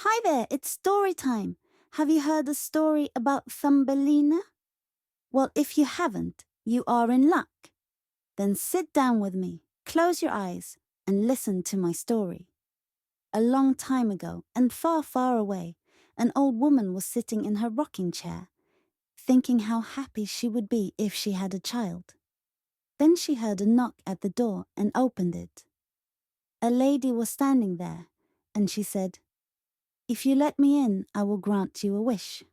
Hi there, it's story time. Have you heard a story about Thumbelina? Well, if you haven't, you are in luck. Then sit down with me, close your eyes, and listen to my story. A long time ago, and far, far away, an old woman was sitting in her rocking chair, thinking how happy she would be if she had a child. Then she heard a knock at the door and opened it. A lady was standing there, and she said, "If you let me in, I will grant you a wish."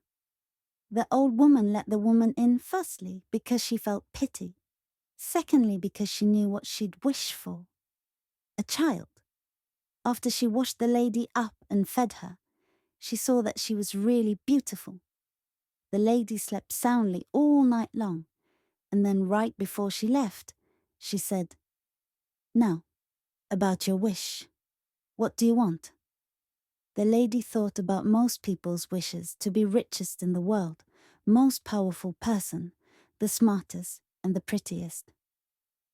The old woman let the woman in firstly because she felt pity, secondly because she knew what she'd wish for. A child. After she washed the lady up and fed her, she saw that she was really beautiful. The lady slept soundly all night long, and then right before she left, she said, "Now, about your wish. What do you want?" The lady thought about most people's wishes to be richest in the world, most powerful person, the smartest and the prettiest.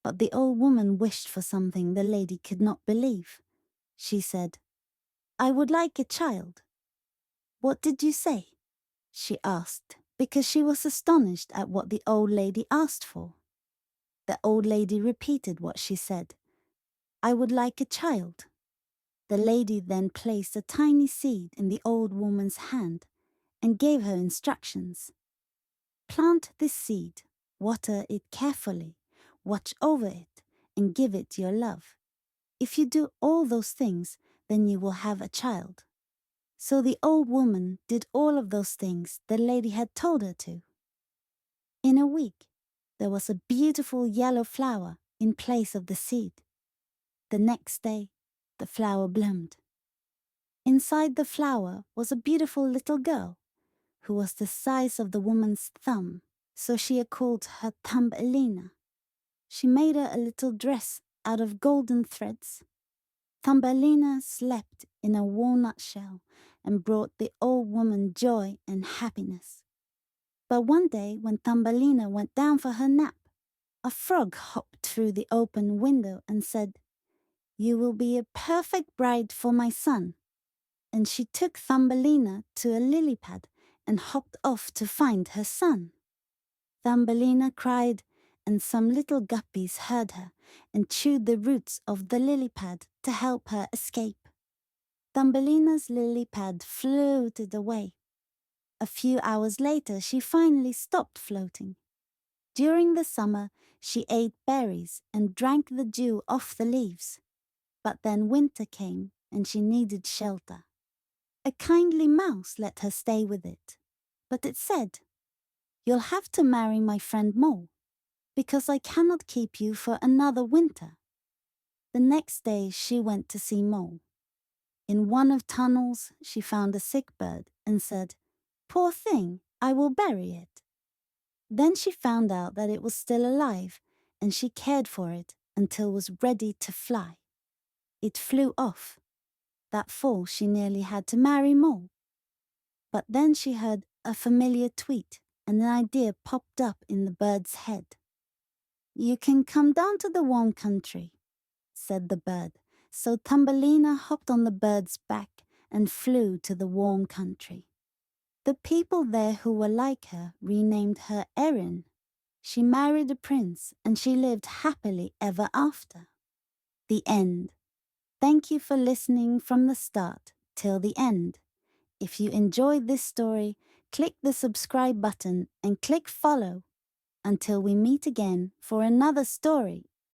But the old woman wished for something the lady could not believe. She said, "I would like a child." "What did you say?" she asked, because she was astonished at what the old lady asked for. The old lady repeated what she said. "I would like a child." The lady then placed a tiny seed in the old woman's hand and gave her instructions. "Plant this seed, water it carefully, watch over it, and give it your love. If you do all those things, then you will have a child." So the old woman did all of those things the lady had told her to. In a week, there was a beautiful yellow flower in place of the seed. The next day, the flower bloomed. Inside the flower was a beautiful little girl who was the size of the woman's thumb, so she called her Thumbelina. She made her a little dress out of golden threads. Thumbelina slept in a walnut shell and brought the old woman joy and happiness. But one day, when Thumbelina went down for her nap, a frog hopped through the open window and said, "You will be a perfect bride for my son." And she took Thumbelina to a lily pad and hopped off to find her son. Thumbelina cried, and some little guppies heard her and chewed the roots of the lily pad to help her escape. Thumbelina's lily pad floated away. A few hours later, she finally stopped floating. During the summer, she ate berries and drank the dew off the leaves. But then winter came and she needed shelter. A kindly mouse let her stay with it, but it said, "You'll have to marry my friend Mole, because I cannot keep you for another winter." The next day she went to see Mole. In one of tunnels she found a sick bird and said, "Poor thing, I will bury it." Then she found out that it was still alive, and she cared for it until it was ready to fly. It flew off. That fall she nearly had to marry Mole. But then she heard a familiar tweet, and an idea popped up in the bird's head. "You can come down to the warm country," said the bird. So Thumbelina hopped on the bird's back and flew to the warm country. The people there who were like her renamed her Erin. She married a prince, and she lived happily ever after. The end. Thank you for listening from the start till the end. If you enjoyed this story, click the subscribe button and click follow. Until we meet again for another story